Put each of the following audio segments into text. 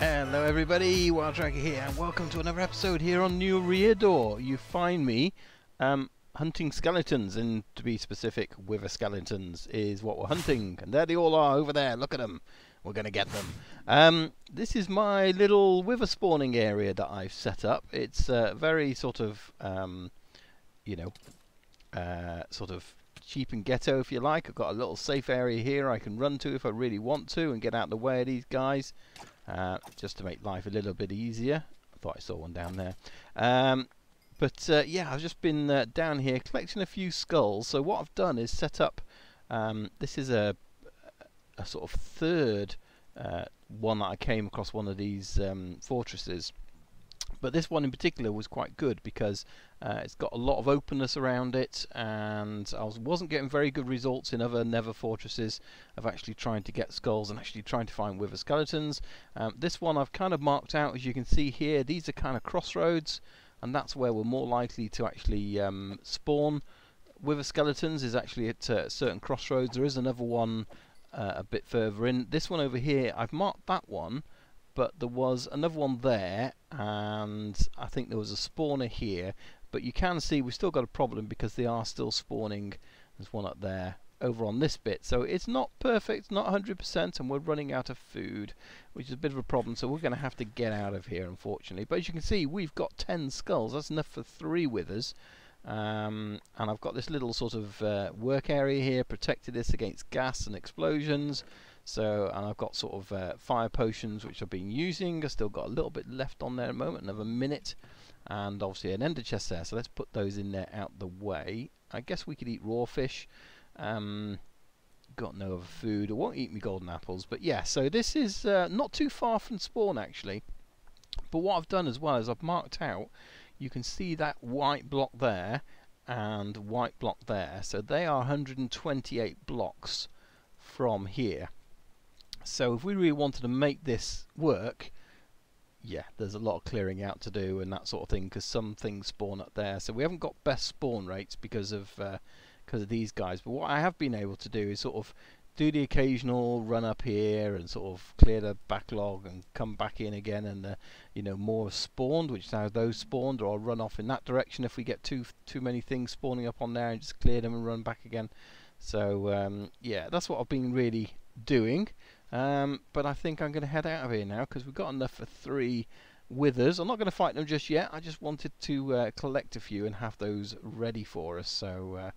Hello everybody, Wild Tracker here, and welcome to another episode here on New Eriador. You find me hunting skeletons, and to be specific, wither skeletons is what we're hunting. And there they all are over there, look at them. We're going to get them. This is my little wither spawning area that I've set up. It's very sort of, sort of cheap and ghetto if you like. I've got a little safe area here I can run to if I really want to and get out of the way of these guys. Just to make life a little bit easier. I thought I saw one down there. Yeah, I've just been down here collecting a few skulls. So what I've done is set up, this is a sort of third one that I came across one of these fortresses. But this one in particular was quite good because it's got a lot of openness around it, and I wasn't getting very good results in other nether fortresses of actually trying to get skulls and actually trying to find wither skeletons. This one I've kind of marked out, as you can see here. These are kind of crossroads, and that's where we're more likely to actually spawn wither skeletons, is actually at certain crossroads. There is another one a bit further in. This one over here, I've marked that one, but there was another one there, and I think there was a spawner here. But you can see we've still got a problem because they are still spawning. There's one up there over on this bit, so it's not perfect, not 100%, and we're running out of food, which is a bit of a problem. So we're going to have to get out of here, unfortunately. But as you can see, we've got 10 skulls. That's enough for 3 withers. And I've got this little sort of work area here, protected this against gas and explosions. So, and I've got sort of fire potions which I've been using. I've still got a little bit left on there at the moment, another minute, and obviously an ender chest there. So let's put those in there out the way. I guess we could eat raw fish. Got no other food. I won't eat my golden apples, but yeah. So this is not too far from spawn actually. But what I've done as well is I've marked out. You can see that white block there and white block there. So they are 128 blocks from here. So if we really wanted to make this work, yeah, there's a lot of clearing out to do and that sort of thing, because some things spawn up there. So we haven't got best spawn rates because of these guys. But what I have been able to do is sort of do the occasional run up here and sort of clear the backlog and come back in again, and more spawned, which now those spawned, or I'll run off in that direction if we get too many things spawning up on there, and just clear them and run back again. So yeah, that's what I've been really doing. But I think I'm going to head out of here now because we've got enough for 3 withers. I'm not going to fight them just yet. I just wanted to collect a few and have those ready for us. So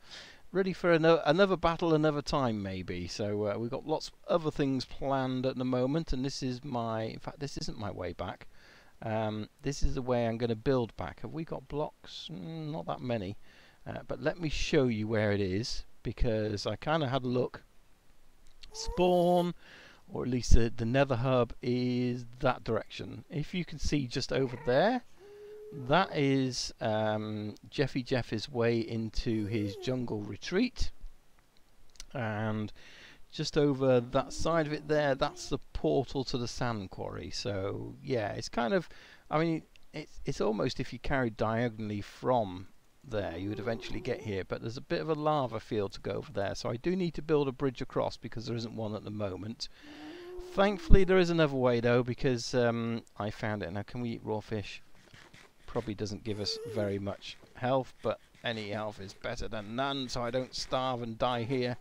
ready for another battle another time maybe. So we've got lots of other things planned at the moment, and this is in fact this isn't my way back. This is the way I'm going to build back. Have we got blocks? Not that many. But let me show you where it is, because I kind of had a look. Spawn, or at least the nether hub, is that direction. If you can see just over there, that is Jeffy's way into his jungle retreat, and just over that side of it there, that's the portal to the sand quarry. So yeah, it's kind of, I mean, it's almost, if you carried diagonally from there you would eventually get here, but there's a bit of a lava field to go over there, so I do need to build a bridge across because there isn't one at the moment. Thankfully there is another way though, because I found it. Now, can we eat raw fish? Probably doesn't give us very much health, but any health is better than none, so I don't starve and die here.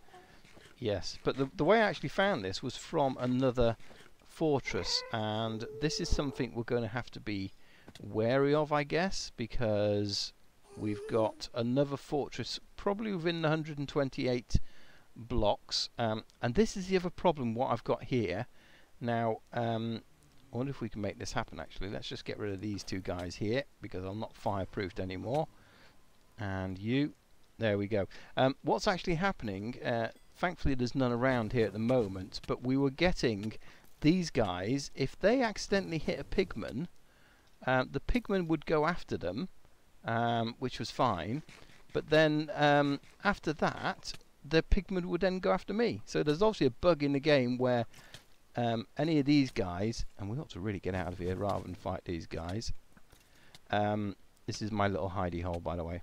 Yes, but the way I actually found this was from another fortress, and this is something we're going to have to be wary of, I guess, because we've got another fortress probably within the 128 blocks, and this is the other problem what I've got here. Now I wonder if we can make this happen actually. Let's just get rid of these 2 guys here because I'm not fireproofed anymore, and there we go. What's actually happening, thankfully there's none around here at the moment, but we were getting these guys, if they accidentally hit a pigman, the pigman would go after them, which was fine, but then after that the pigman would then go after me. So there's obviously a bug in the game where any of these guys, and we ought to really get out of here rather than fight these guys. This is my little hidey hole, by the way.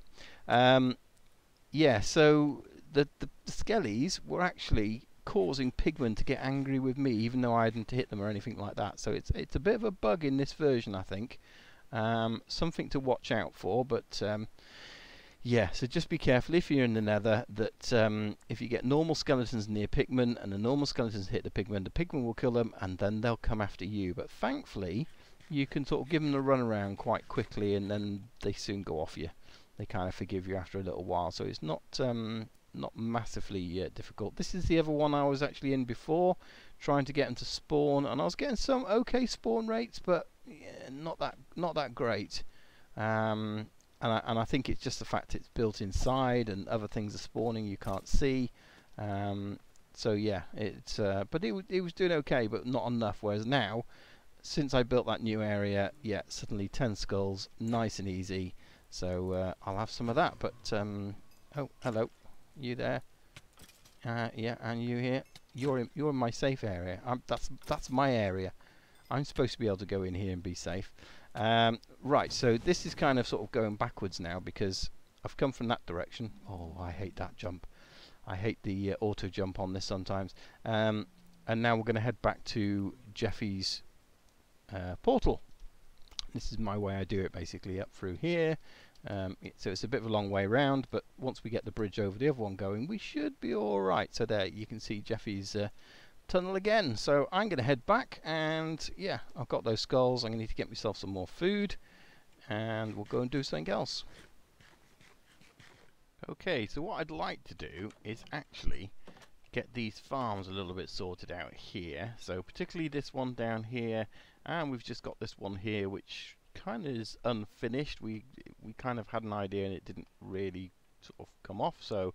Yeah, so the skellies were actually causing pigmen to get angry with me, even though I hadn't hit them or anything like that. So it's a bit of a bug in this version, I think. Something to watch out for, but yeah, so just be careful if you're in the nether that if you get normal skeletons near pigmen and the normal skeletons hit the pigmen will kill them and then they'll come after you. But thankfully, you can sort of give them a run around quite quickly and then they soon go off you. They kind of forgive you after a little while, so it's not massively difficult. This is the other one I was actually in before, trying to get them to spawn, and I was getting some okay spawn rates, but yeah, not that great. And I think it's just the fact it's built inside and other things are spawning you can't see. So yeah, it's but it was doing okay, but not enough. Whereas now, since I built that new area, yeah, suddenly 10 skulls, nice and easy. So I'll have some of that. But oh, hello, you there? Yeah, and you here? You're in my safe area. That's my area. I'm supposed to be able to go in here and be safe. Right, so this is kind of sort of going backwards now because I've come from that direction. Oh, I hate that jump. I hate the auto jump on this sometimes. And now we're going to head back to Jeffy's portal. This is my way I do it, basically, up through here. So it's a bit of a long way around, but once we get the bridge over the other one going, we should be alright. So there, you can see Jeffy's tunnel again. So I'm going to head back, and yeah, I've got those skulls. I'm going to need to get myself some more food, and we'll go and do something else. Okay, so what I'd like to do is actually get these farms a little bit sorted out here. So particularly this one down here, and we've just got this one here which kind of is unfinished. We kind of had an idea and it didn't really sort of come off, so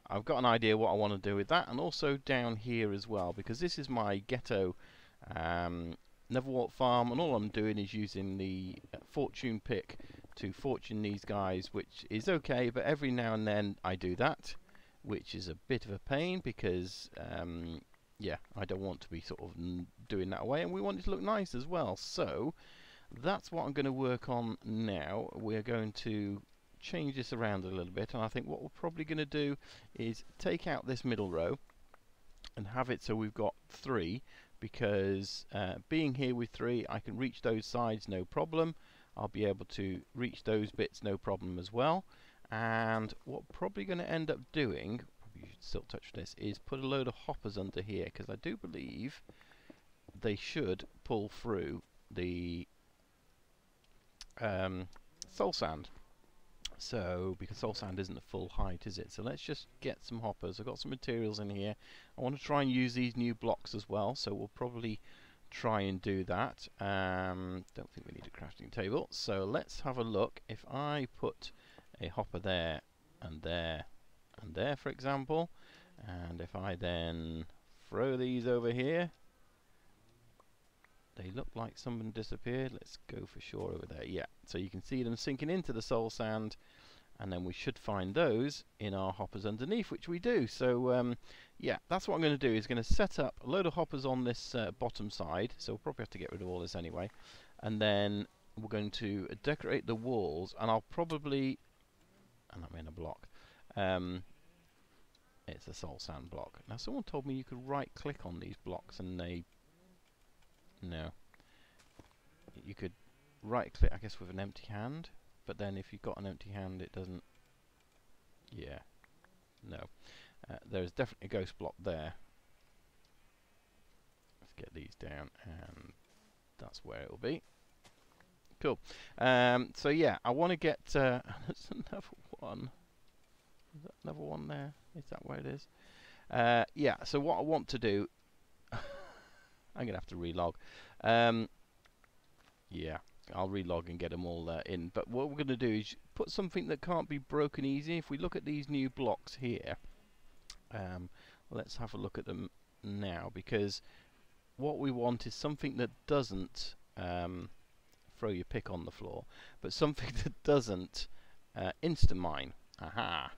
I've got an idea what I want to do with that. And also down here as well, because this is my ghetto Nether Wart farm, and all I'm doing is using the fortune pick to fortune these guys, which is okay, but every now and then I do that, which is a bit of a pain because yeah, I don't want to be sort of doing that away, and we want it to look nice as well. So that's what I'm going to work on now. We're going to change this around a little bit, and I think what we're probably going to do is take out this middle row and have it so we've got 3, because being here with 3, I can reach those sides no problem. I'll be able to reach those bits no problem as well. And what we're probably going to end up doing, probably should still touch this, is put a load of hoppers under here, because I do believe they should pull through the soul sand. So, because soul sand isn't the full height, is it? So let's just get some hoppers. I've got some materials in here. I want to try and use these new blocks as well, so we'll probably try and do that. Don't think we need a crafting table. So let's have a look. If I put a hopper there and there and there, for example, and if I then throw these over here, they look like someone disappeared. Let's go for sure over there. Yeah, so you can see them sinking into the soul sand, and then we should find those in our hoppers underneath, which we do. So yeah, that's what I'm going to do, is going to set up a load of hoppers on this bottom side. So we'll probably have to get rid of all this anyway, and then we're going to decorate the walls, and I'll probably, and I'm in a block, it's a soul sand block. Now someone told me you could right click on these blocks and they, no, you could right click, I guess, with an empty hand, but then if you've got an empty hand it doesn't, yeah, no. There's definitely a ghost block there. Let's get these down, and that's where it will be. Cool. So yeah, I want to get there's another one. Is that another one there? Is that where it is? Yeah, so what I want to do, I'm going to have to relog. Yeah, I'll relog and get them all in. But what we're going to do is put something that can't be broken easy. If we look at these new blocks here, let's have a look at them now, because what we want is something that doesn't throw your pick on the floor, but something that doesn't insta-mine. Aha!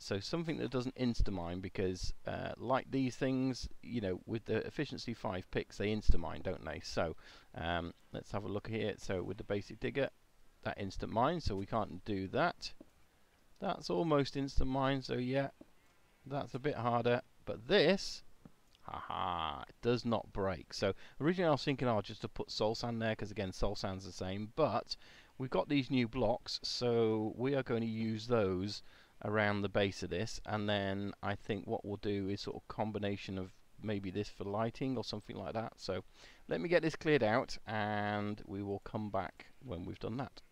So something that doesn't insta-mine, because like these things, you know, with the efficiency 5 picks, they insta-mine, don't they? So let's have a look here. So with the basic digger, that instant mine, so we can't do that. That's almost instant mine, so yeah, that's a bit harder. But this, haha, it does not break. So originally I was thinking, oh, just to put soul sand there, because again, soul sand's the same. But we've got these new blocks, so we are going to use those around the base of this. And then I think what we'll do is sort of combination of maybe this for lighting or something like that. So let me get this cleared out, and we will come back when we've done that.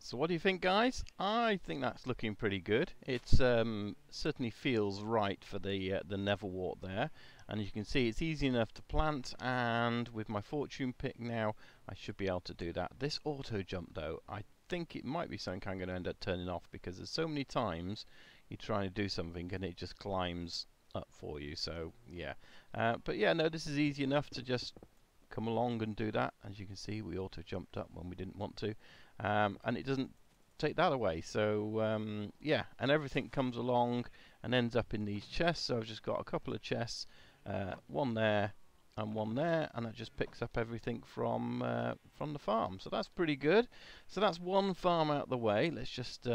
So what do you think, guys? I think that's looking pretty good. It certainly feels right for the Nether Wart there, and you can see it's easy enough to plant. And with my fortune pick now, I should be able to do that. This auto jump, though, I think it might be something I'm going to end up turning off, because there's so many times you're trying to do something and it just climbs up for you. So yeah, but yeah, no, this is easy enough to just come along and do that. As you can see, we auto jumped up when we didn't want to, and it doesn't take that away. So yeah, and everything comes along and ends up in these chests. So I've just got a couple of chests, one there and one there, and that just picks up everything from the farm. So that's pretty good. So that's one farm out the way. Let's just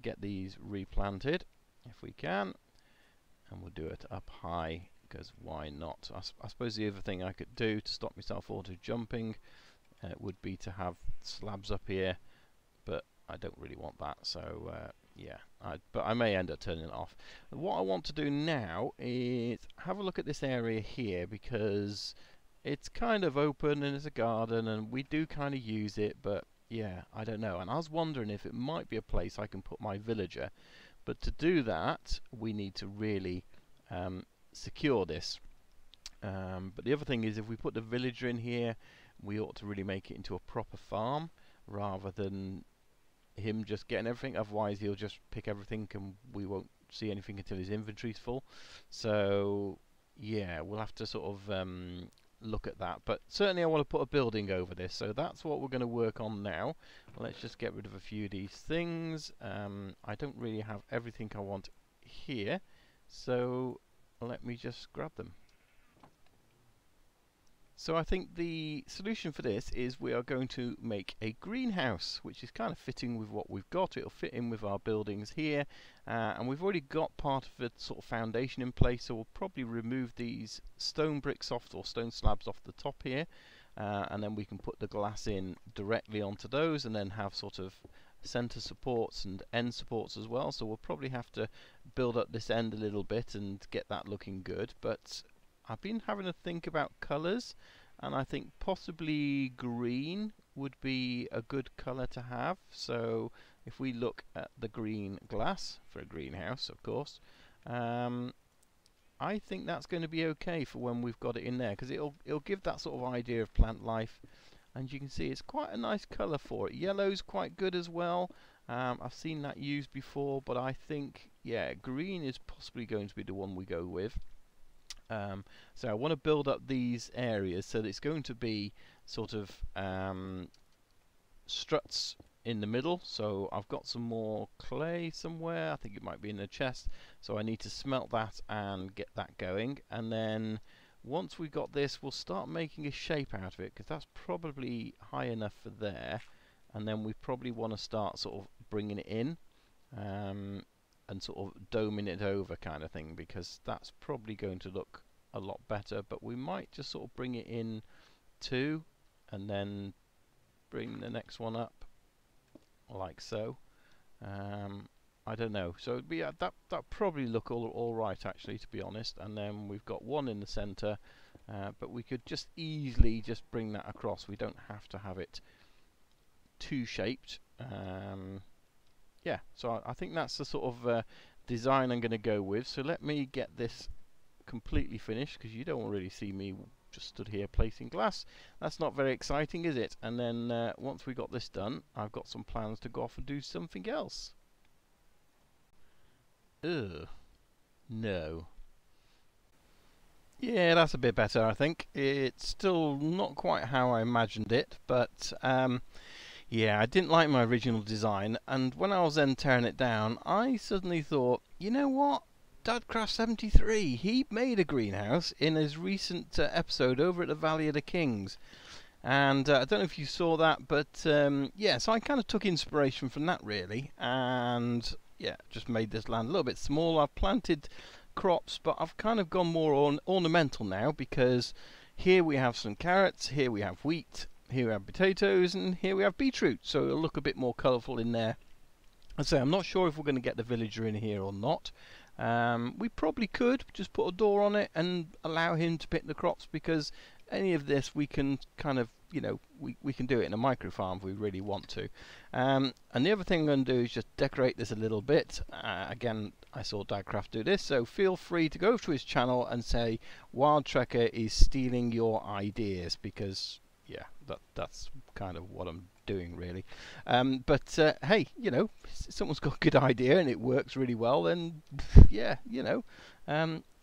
get these replanted if we can, and we'll do it up high, because why not? I suppose the other thing I could do to stop myself auto jumping would be to have slabs up here, but I don't really want that. So yeah, but I may end up turning it off. What I want to do now is have a look at this area here, because it's kind of open and it's a garden and we do kind of use it, but yeah, I don't know. And I was wondering if it might be a place I can put my villager, but to do that we need to really secure this. But the other thing is, if we put the villager in here, we ought to really make it into a proper farm rather than him just getting everything. Otherwise he'll just pick everything and we won't see anything until his inventory's full. So yeah, we'll have to sort of look at that. But certainly I want to put a building over this, so that's what we're going to work on now. Let's just get rid of a few of these things. I don't really have everything I want here, so let me just grab them. So I think the solution for this is we are going to make a greenhouse, which is kind of fitting with what we've got. It'll fit in with our buildings here, and we've already got part of the sort of foundation in place, so we'll probably remove these stone bricks off, or stone slabs off the top here, and then we can put the glass in directly onto those, and then have sort of center supports and end supports as well. So we'll probably have to build up this end a little bit and get that looking good. But I've been having a think about colours, and I think possibly green would be a good colour to have. So if we look at the green glass for a greenhouse, of course, I think that's going to be okay for when we've got it in there, because it'll give that sort of idea of plant life. And you can see it's quite a nice colour for it. Yellow's quite good as well. I've seen that used before, but I think, yeah, green is possibly going to be the one we go with. So I want to build up these areas so that it's going to be sort of struts in the middle. So I've got some more clay somewhere. I think it might be in the chest. So I need to smelt that and get that going. And then once we've got this, we'll start making a shape out of it, because that's probably high enough for there. And then we probably want to start sort of bringing it in and sort of doming it over kind of thing, because that's probably going to look a lot better. But we might just sort of bring it in too, and then bring the next one up like so. I don't know. So yeah, that probably look all right actually, to be honest. And then we've got one in the center, but we could just easily just bring that across. We don't have to have it too shaped. Yeah, so I think that's the sort of design I'm going to go with. So let me get this completely finished, because you don't really see me just stood here placing glass. That's not very exciting, is it? And then once we got this done, I've got some plans to go off and do something else. Ugh, no. Yeah, that's a bit better, I think. It's still not quite how I imagined it, but yeah, I didn't like my original design, and when I was then tearing it down, I suddenly thought, you know what? Dadcraft73, he made a greenhouse in his recent episode over at the Valley of the Kings. And I don't know if you saw that, but yeah, so I kind of took inspiration from that really, and yeah, just made this land a little bit smaller. I've planted crops, but I've kind of gone more ornamental now, because here we have some carrots, here we have wheat, here we have potatoes, and here we have beetroot, so it'll look a bit more colourful in there. I say I'm not sure if we're going to get the villager in here or not. We probably could just put a door on it and allow him to pick the crops, because any of this we can kind of, you know, we can do it in a micro farm if we really want to. And the other thing I'm going to do is just decorate this a little bit. Again, I saw Dadcraft do this, so feel free to go to his channel and say Wild Trekker is stealing your ideas, because yeah, that's kind of what I'm doing really. But hey, you know, if someone's got a good idea and it works really well, then yeah, you know,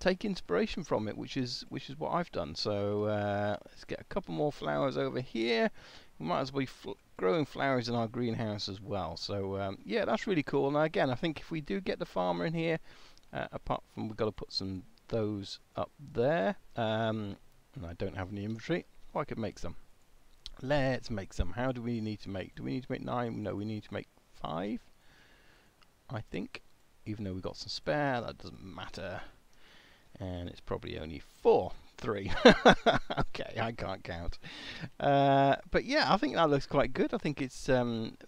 take inspiration from it, which is what I've done. So let's get a couple more flowers over here. We might as well be growing flowers in our greenhouse as well. So yeah, that's really cool. And again, I think if we do get the farmer in here, apart from we've got to put some those up there, and I don't have any inventory, I could make some. Let's make some. How do we need to make? Do we need to make 9? No, we need to make 5, I think. Even though we've got some spare, that doesn't matter. And it's probably only 4. 3. Okay, I can't count. But yeah, I think that looks quite good. I think it's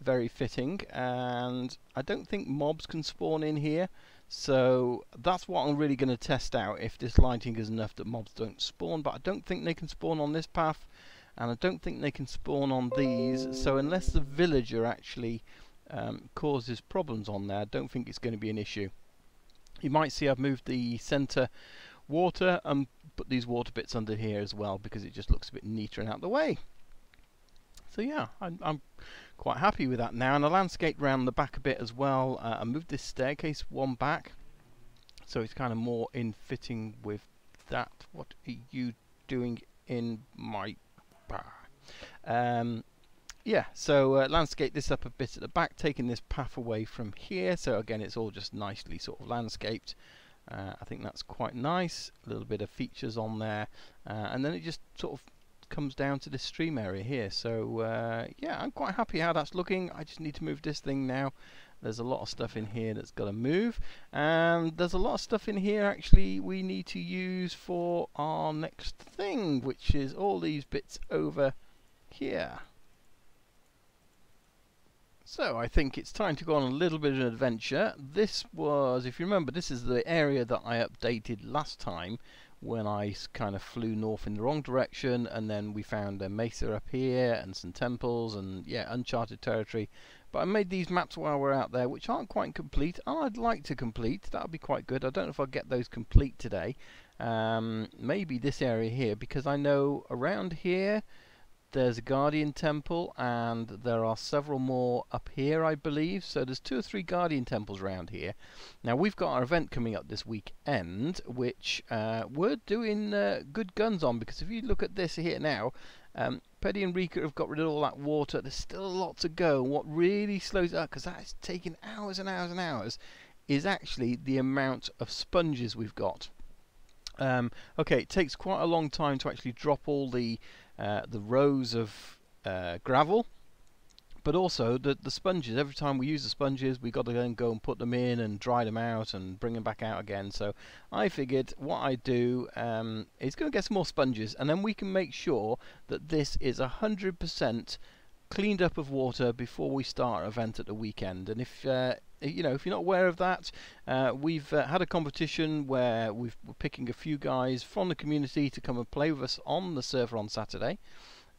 very fitting. And I don't think mobs can spawn in here. So that's what I'm really going to test out, if this lighting is enough that mobs don't spawn. But I don't think they can spawn on this path. And I don't think they can spawn on these, so unless the villager actually causes problems on there, I don't think it's going to be an issue. You might see I've moved the centre water and put these water bits under here as well, because it just looks a bit neater and out of the way. So yeah, I'm quite happy with that now. And I landscaped around the back a bit as well. I moved this staircase one back, so it's kind of more in fitting with that. What are you doing in my... yeah, so landscape this up a bit at the back, taking this path away from here, so again it's all just nicely sort of landscaped. I think that's quite nice, a little bit of features on there, and then it just sort of comes down to this stream area here. So yeah, I'm quite happy how that's looking. I just need to move this thing now. There's a lot of stuff in here that's got to move, and there's a lot of stuff in here actually we need to use for our next thing, which is all these bits over here. So I think it's time to go on a little bit of an adventure. This was, if you remember, this is the area that I updated last time when I kind of flew north in the wrong direction, and then we found a mesa up here and some temples and yeah, uncharted territory. But I made these maps while we're out there, which aren't quite complete, and I'd like to complete. That would be quite good. I don't know if I'll get those complete today. Maybe this area here, because I know around here there's a Guardian Temple, and there are several more up here, I believe. So there's 2 or 3 Guardian Temples around here. Now we've got our event coming up this weekend, which we're doing good guns on, because if you look at this here now, Petty and Rika have got rid of all that water. There's still a lot to go. What really slows it up, because that's taking hours and hours and hours, is actually the amount of sponges we've got. Okay, it takes quite a long time to actually drop all the rows of gravel, but also the sponges. Every time we use the sponges, we've got to then go and put them in and dry them out and bring them back out again. So I figured what I do is go and get some more sponges, and then we can make sure that this is 100% cleaned up of water before we start our event at the weekend. And if you know, if you're not aware of that, we've had a competition where we're picking a few guys from the community to come and play with us on the server on Saturday.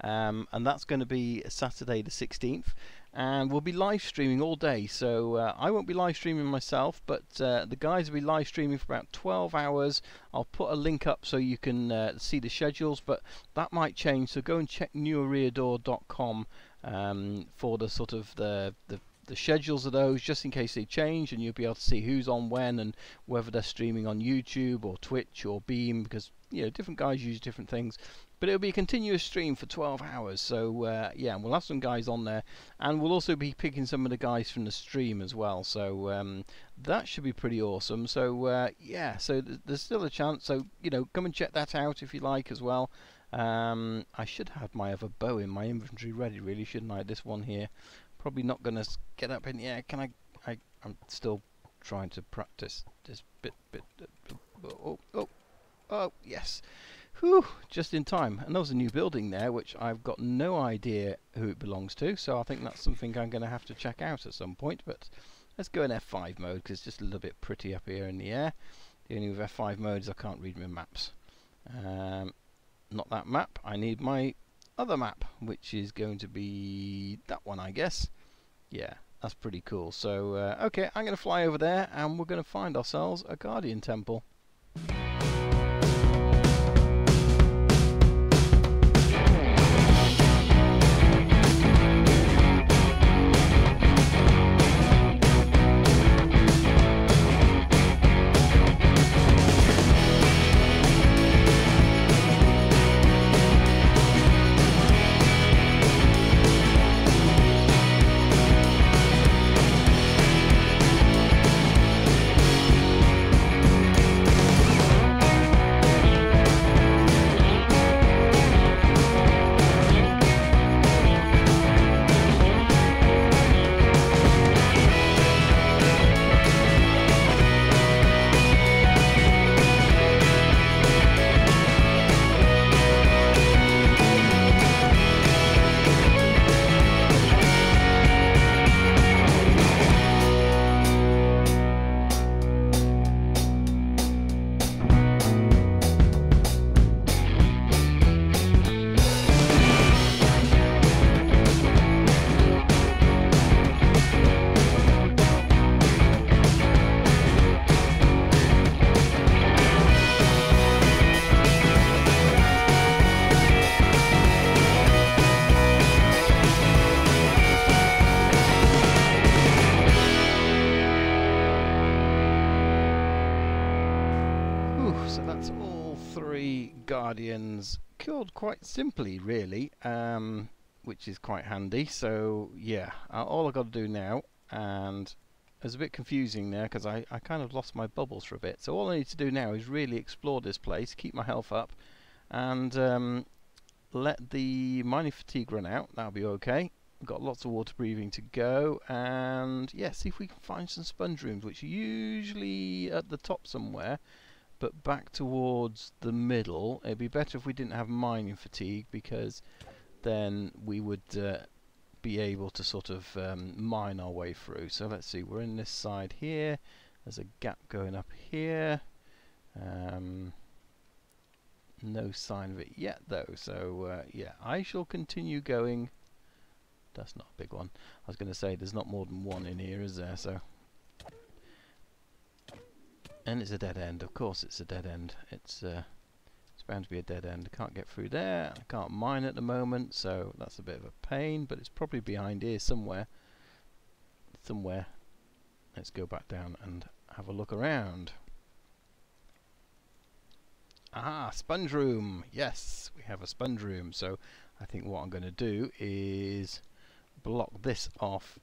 And that's going to be Saturday the 16th, and we'll be live streaming all day. So I won't be live streaming myself, but the guys will be live streaming for about 12 hours. I'll put a link up so you can see the schedules, but that might change, so go and check newereador.com for the sort of the the schedules of those, just in case they change, and you'll be able to see who's on when and whether they're streaming on YouTube or Twitch or Beam, because you know different guys use different things. But it'll be a continuous stream for 12 hours. So yeah, we'll have some guys on there, and we'll also be picking some of the guys from the stream as well. So that should be pretty awesome. So yeah, so there's still a chance. So you know, come and check that out if you like as well. I should have my other bow in my inventory ready, really, shouldn't I? This one here, probably not going to get up in the air. Can I'm still trying to practice this bit. Oh yes. Whew, just in time. And there was a new building there, which I've got no idea who it belongs to, so I think that's something I'm going to have to check out at some point. But let's go in F5 mode, because it's just a little bit pretty up here in the air. The only with F5 mode is I can't read my maps. Not that map. I need my other map, which is going to be that one, I guess. Yeah, that's pretty cool. So, okay, I'm going to fly over there, and we're going to find ourselves a Guardian Temple. So that's all 3 Guardians killed quite simply, really, which is quite handy. So yeah, all I've got to do now, and it's a bit confusing there because I kind of lost my bubbles for a bit. So all I need to do now is really explore this place, keep my health up, and let the mining fatigue run out. That'll be okay. We've got lots of water breathing to go, and yeah, see if we can find some sponge rooms, which are usually at the top somewhere, but back towards the middle. It'd be better if we didn't have mining fatigue, because then we would be able to sort of mine our way through. So let's see, we're in this side here. There's a gap going up here. No sign of it yet though, so yeah, I shall continue going. That's not a big one. I was going to say there's not more than one in here, is there? So, and it's a dead end. Of course it's a dead end. It's bound to be a dead end. I can't get through there. I can't mine at the moment, so that's a bit of a pain, but it's probably behind here somewhere. Let's go back down and have a look around. Ah, sponge room. Yes, we have a sponge room. So I think what I'm going to do is block this off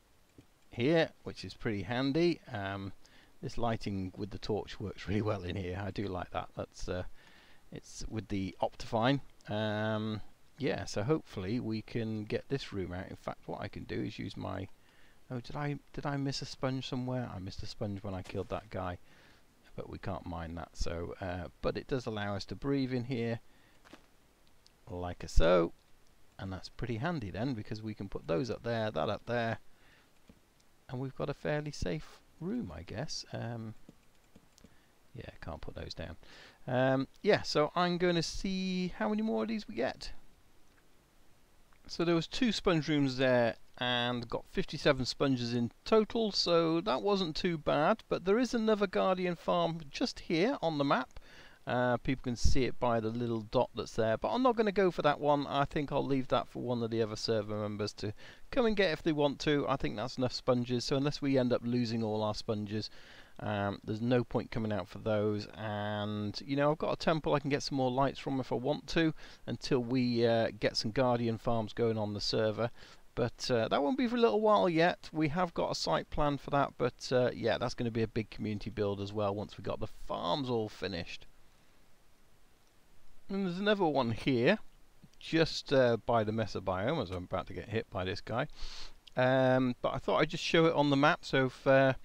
here, which is pretty handy. This lighting with the torch works really well in here. I do like that. That's it's with the Optifine. Yeah, so hopefully we can get this room out. In fact, what I can do is use my... Oh, did I miss a sponge somewhere? I missed a sponge when I killed that guy, but we can't mine that. So, but it does allow us to breathe in here, like so, and that's pretty handy then, because we can put those up there, that up there, and we've got a fairly safe room, I guess. Yeah, can't put those down. Yeah, so I'm going to see how many more of these we get. So there was 2 sponge rooms there, and got 57 sponges in total, so that wasn't too bad. But there is another Guardian farm just here on the map, People can see it by the little dot that's there, but I'm not going to go for that one. I think I'll leave that for one of the other server members to come and get if they want to. I think that's enough sponges, so unless we end up losing all our sponges, there's no point coming out for those. And you know, I've got a temple I can get some more lights from if I want to, until we get some guardian farms going on the server. But that won't be for a little while yet. We have got a site plan for that, but yeah, that's going to be a big community build as well once we got the farms all finished. And there's another one here, just by the Mesa biome, as I'm about to get hit by this guy. But I thought I'd just show it on the map, so if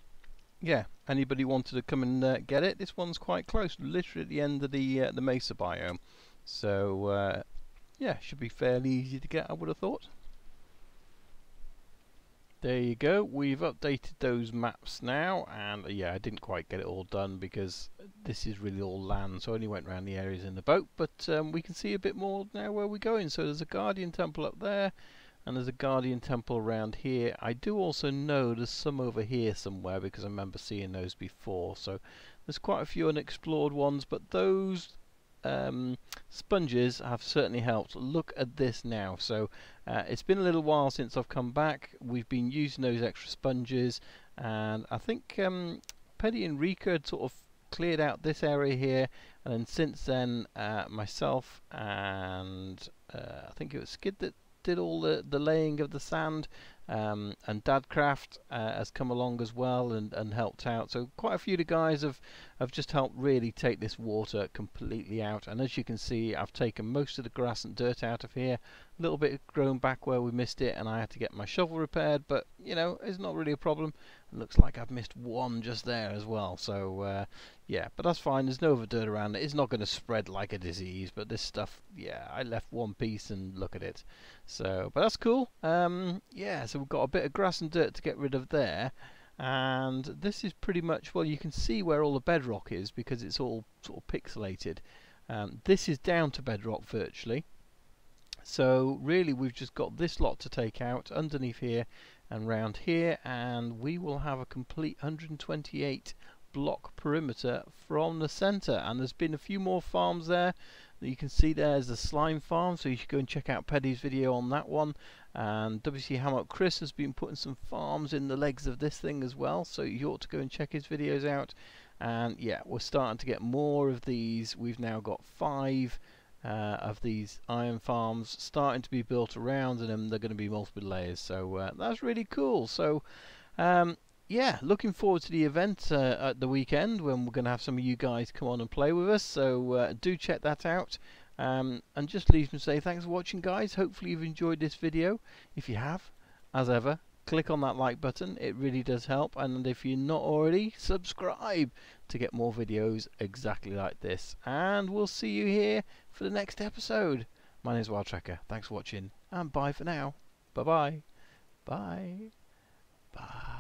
yeah, anybody wanted to come and get it, this one's quite close, literally at the end of the Mesa biome. So yeah, should be fairly easy to get, I would have thought. There you go, we've updated those maps now, and yeah, I didn't quite get it all done because this is really all land, so I only went around the areas in the boat, but we can see a bit more now where we're going. So there's a guardian temple up there, and there's a guardian temple around here. I do also know there's some over here somewhere because I remember seeing those before, so there's quite a few unexplored ones, but those sponges have certainly helped. Look at this now. So it's been a little while since I've come back. We've been using those extra sponges, and I think Paddy and Rika had sort of cleared out this area here, and then since then myself and I think it was Skid that did all the laying of the sand, and Dadcraft has come along as well and helped out. So quite a few of the guys have just helped really take this water completely out, and as you can see, I've taken most of the grass and dirt out of here. A little bit grown back where we missed it, and I had to get my shovel repaired, but you know, it's not really a problem. It looks like I've missed one just there as well, so yeah, but that's fine. There's no other dirt around it. It's not going to spread like a disease, but this stuff, yeah, I left one piece and look at it. So, but that's cool. Yeah, so we've got a bit of grass and dirt to get rid of there, and this is pretty much, well, you can see where all the bedrock is because it's all sort of pixelated. This is down to bedrock virtually. So really we've just got this lot to take out underneath here and round here, and we will have a complete 128 block perimeter from the center. And there's been a few more farms there that you can see. There's the slime farm, so you should go and check out Paddy's video on that one. And WC Hammock Chris has been putting some farms in the legs of this thing as well, so you ought to go and check his videos out. And yeah, we're starting to get more of these. We've now got 5 of these iron farms starting to be built around, and then they're going to be multiple layers, so that's really cool. So yeah, looking forward to the event at the weekend when we're going to have some of you guys come on and play with us, so do check that out. And just leave me say thanks for watching, guys. Hopefully you've enjoyed this video. If you have, as ever, click on that like button, it really does help. And if you're not already, subscribe to get more videos exactly like this. And we'll see you here for the next episode. My name is Wild Trekker. Thanks for watching, and bye for now. Bye bye. Bye. Bye.